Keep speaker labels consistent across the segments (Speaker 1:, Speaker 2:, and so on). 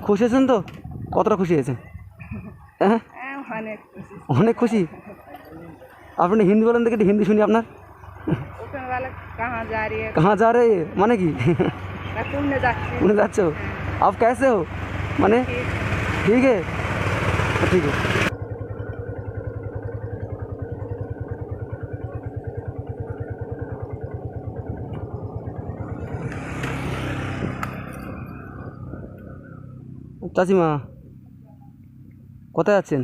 Speaker 1: খুশি হয়েছেন তো? কতটা খুশি হয়েছেন? হ্যাঁ,
Speaker 2: অনেক খুশি।
Speaker 1: অনেক খুশি। আপনি হিন্দি বলেন দেখি, হিন্দি শুনি আপনার।
Speaker 2: ওখানে বলে কাহা যা রে,
Speaker 1: কাহা যা রে মানে কি?
Speaker 2: পুণ্যে যাচ্ছি।
Speaker 1: পুনে যাচ্ছ? आप कैसे हो মানে ठीक है ठीक है। চাচিমা কোথায় আছেন?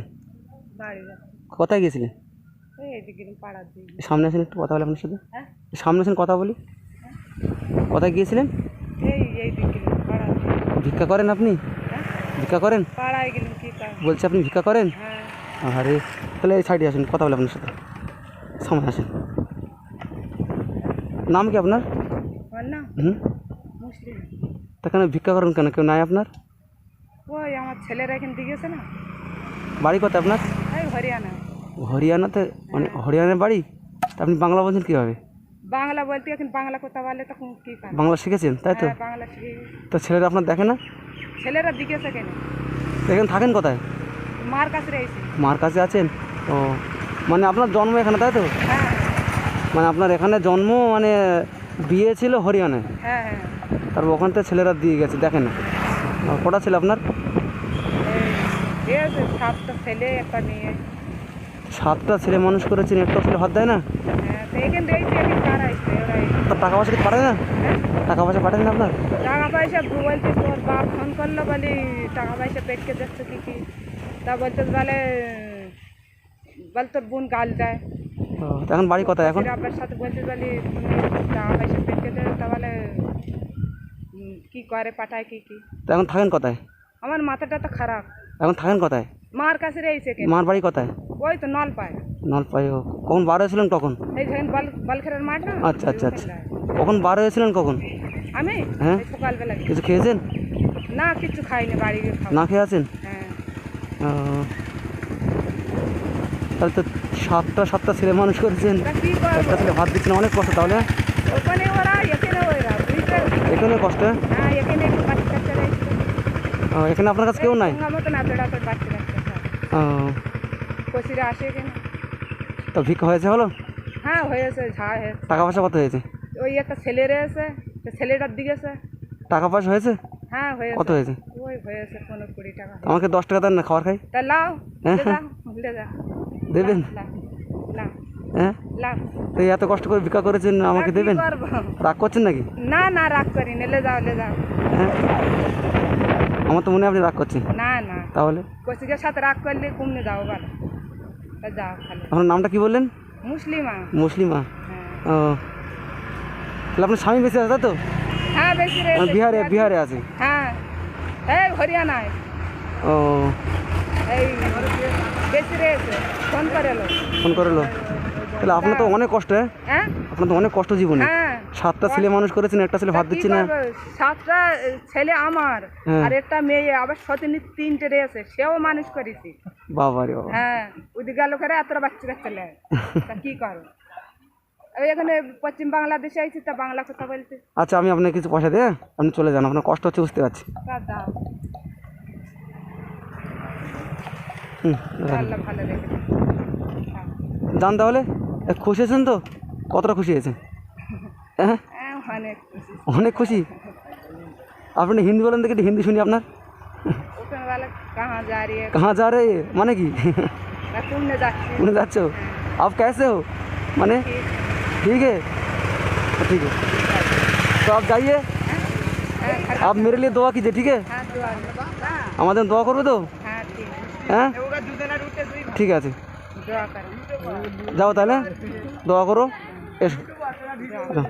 Speaker 2: বাড়ি যাচ্ছি।
Speaker 1: কোথায় গিয়েছিলেন?
Speaker 2: এইদিকে পাড়ার দিকে।
Speaker 1: সামনে আসেন, একটু কথা বলি আপনার সাথে।
Speaker 2: হ্যাঁ,
Speaker 1: সামনে আসেন, কথা বলি। কোথায় গিয়েছিলেন?
Speaker 2: এইদিকে পাড়ার দিকে।
Speaker 1: ভিক্ষা করেন আপনি?
Speaker 2: হ্যাঁ,
Speaker 1: ভিক্ষা করেন?
Speaker 2: পাড়ায় গেলাম কি কাজ?
Speaker 1: বলছি আপনি ভিক্ষা করেন?
Speaker 2: হ্যাঁ,
Speaker 1: আরে তাহলে এই সাইডে আসেন, কথা বলি আপনার সাথে। সামনে আসেন। নাম কি আপনার?
Speaker 2: আমার না
Speaker 1: হুম,
Speaker 2: মুসলিম।
Speaker 1: তা কেন ভিক্ষা করেন কেন? কেউ নাই আপনার?
Speaker 2: ওই আমার ছেলেরা এখান থেকে গেছে না,
Speaker 1: বাড়ি কোথায় আপনার?
Speaker 2: এই হরিয়ানা।
Speaker 1: হরিয়ানাতে? মানে হরিয়ানার বাড়ি? তা আপনি বাংলা বলছেন কীভাবে?
Speaker 2: বাংলা বলতে এখন বাংলা কথা বলে তখন কি কাজ?
Speaker 1: বাংলা শিখেছেন তাই তো?
Speaker 2: হ্যাঁ, বাংলা শিখে গেছি।
Speaker 1: তো ছেলেরা আপনার দেখে না?
Speaker 2: ছেলেরা দিকেছে কেন?
Speaker 1: তো এখানে থাকেন কোথায়?
Speaker 2: মার কাছে রয়েছে।
Speaker 1: মার কাছে আছেন? ও, মানে আপনার জন্ম এখানে তাই তো?
Speaker 2: হ্যাঁ,
Speaker 1: মানে আপনার এখানে জন্ম, মানে বিয়ে ছিল হরিয়ানায়,
Speaker 2: হ্যাঁ, হ্যাঁ।
Speaker 1: তারপর ওখান থেকে ছেলেরা দিয়ে গেছে, দেখেন না? কটা ছেলে আপনার?
Speaker 2: এই আছে 7টা ছেলে একটা মেয়ে।
Speaker 1: 7টা ছেলে মানুষ করেছেন, একটা ছেলে হাত দেয় না?
Speaker 2: হ্যাঁ, তো এখান রয়েছে এখন কার আসছে ওরাই।
Speaker 1: তো টাকা পয়সা কিছু পাঠায় না?
Speaker 2: হ্যাঁ,
Speaker 1: টাকা পয়সা পাঠায় না আপনার?
Speaker 2: টাকা পয়সা বলছে তোর বাপ ফোন করলো বলি টাকা পয়সা পেটকে যাচ্ছে কি তা বলতে বল তোর বোন গাল দেয়।
Speaker 1: ও, তো এখন বাড়ি কোথায় এখন?
Speaker 2: আপনার সাথে বলতে বলি তুমি টাকা পয়সা পেটকে দেবে তা বলে কি করে পাঠায় কি।
Speaker 1: তো এখন থাকেন কোথায়?
Speaker 2: আমার মাথাটা তো খারাপ।
Speaker 1: এখন থাকেন কোথায়?
Speaker 2: মার কাছে রয়েছে কেন?
Speaker 1: মার বাড়ি কোথায়?
Speaker 2: ওই তো নল পায়।
Speaker 1: নলপাই। ও, কখন বার হয়েছিলেন কখন?
Speaker 2: এই ধরেন বলখেরের মাঠ না।
Speaker 1: আচ্ছা আচ্ছা আচ্ছা। কখন বার হয়েছিলেন কখন?
Speaker 2: আমি
Speaker 1: হ্যাঁ,
Speaker 2: এই সকালবেলা গেছি।
Speaker 1: কিছু খেয়েছেন?
Speaker 2: না কিছু খাইনি, বাড়ি গিয়ে খাবো।
Speaker 1: না খেয়ে আছেন?
Speaker 2: হ্যাঁ,
Speaker 1: ও, তাহলে তো 7টা ছেলে মানুষ করেছেন,
Speaker 2: তা কি করবো?
Speaker 1: একটা ছেলে ভাত দিচ্ছেন, অনেক কষ্ট তাহলে।
Speaker 2: ওখানে ওরা এখানে ওরা বুঝতে।
Speaker 1: এখানে কষ্ট?
Speaker 2: হ্যাঁ, এখানে একটু বাচ্চা কাচ্চা রয়েছে।
Speaker 1: ও, এখানে আপনার কাছে কেউ নাই?
Speaker 2: মতো না বেড়া করে বাচ্চা কাচ্চা
Speaker 1: ও,
Speaker 2: কচিরা আসে এখানে।
Speaker 1: তো ভিক্ষা হয়েছে হলো?
Speaker 2: হ্যাঁ, হয়েছে ঝাড় হয়েছে।
Speaker 1: টাকা পয়সা কত হয়েছে?
Speaker 2: ওই একটা ছেলে রয়েছে, তো ছেলেটার দিকেছে।
Speaker 1: টাকা পয়সা হয়েছে?
Speaker 2: হ্যাঁ, হয়েছে।
Speaker 1: কত হয়েছে?
Speaker 2: ওই হয়েছে 15-20 টাকা।
Speaker 1: আমাকে 10 টাকা দেন না, খাবার খাই।
Speaker 2: তা লাও,
Speaker 1: হ্যাঁ,
Speaker 2: লে যাও, লে যাও।
Speaker 1: দেবেন?
Speaker 2: লাও, লাও,
Speaker 1: হ্যাঁ,
Speaker 2: লাও।
Speaker 1: তো এই এত কষ্ট করে ভিক্ষা করেছেন, আমাকে
Speaker 2: কি
Speaker 1: দেবেন?
Speaker 2: করবো?
Speaker 1: রাগ করছেন নাকি?
Speaker 2: না না, রাগ করি না, লে যাও, লে যাও।
Speaker 1: হ্যাঁ, আমার তো মনে হয় আপনি রাগ করছেন।
Speaker 2: না না,
Speaker 1: তাহলে
Speaker 2: কচিকের সাথে রাগ করলে কমনে যাও ভালো। তা যাও খালি।
Speaker 1: আপনার নামটা কি বললেন?
Speaker 2: মুসলিমা।
Speaker 1: মুসলিমা।
Speaker 2: হ্যাঁ,
Speaker 1: ও, তাহলে আপনার স্বামী বেঁচে আছে তাই তো?
Speaker 2: হ্যাঁ, বেশি
Speaker 1: মানে
Speaker 2: রয়েছে।
Speaker 1: বিহারে আছে?
Speaker 2: হ্যাঁ, এই হরিয়ানায়।
Speaker 1: ও,
Speaker 2: এই বেশি রয়েছে, ফোন করে এলো।
Speaker 1: ফোন করলো? তাহলে আপনার তো অনেক কষ্ট।
Speaker 2: হ্যাঁ,
Speaker 1: আপনার তো অনেক কষ্ট জীবনে।
Speaker 2: হ্যাঁ।
Speaker 1: 7টা ছেলে মানুষ করেছেন, একটা ছেলে ভাত
Speaker 2: তা কি
Speaker 1: দিচ্ছে না।
Speaker 2: করবো? 7টা ছেলে আমার,
Speaker 1: হ্যাঁ।
Speaker 2: আর একটা মেয়ে, আবার সতিনী 3টে রয়েছে, সেও মানুষ করেছি।
Speaker 1: বাবা রে বাবা।
Speaker 2: হ্যাঁ, ওদিকে লোকেরা এতটা বাচ্চা কাচ্চা লেয়। তা কি করো? আমি এখানে পশ্চিম বাংলাদেশে আইছি, তা বাংলা কথা বলতে।
Speaker 1: আচ্ছা, আমি আপনাকে কিছু পয়সা দিয়ে আপনি চলে যান, আপনার কষ্ট হচ্ছে বুঝতে পারছি।
Speaker 2: তা দাও,
Speaker 1: হুম,
Speaker 2: আল্লাহ ভালো রেখে দিক। হ্যাঁ।
Speaker 1: যান তাহলে। খুশি হয়েছেন তো? কতটা খুশি হয়েছেন? হ্যাঁ,
Speaker 2: হ্যাঁ, অনেক খুশি।
Speaker 1: অনেক খুশি। আপনি হিন্দি বলেন দেখি, হিন্দি শুনি আপনার।
Speaker 2: ওখানে বলে কাহা যা রে,
Speaker 1: কাহা যা রে মানে কি?
Speaker 2: পুণ্যে যাচ্ছি।
Speaker 1: पुणे যাচ্ছ? आप कैसे हो মানে ठीक है ठीक है, तो आप जाइए,
Speaker 2: হ্যাঁ,
Speaker 1: आप मेरे लिए दुआ कीजिए ठीक है?
Speaker 2: হ্যাঁ, দোয়া করো।
Speaker 1: আমাদের দোয়া করবে তো?
Speaker 2: হ্যাঁ, ঠিক আছে।
Speaker 1: হ্যাঁ, ঠিক আছে,
Speaker 2: দোয়া করো।
Speaker 1: যাও তাহলে, দোয়া করো, এসো।
Speaker 2: দোয়া করো।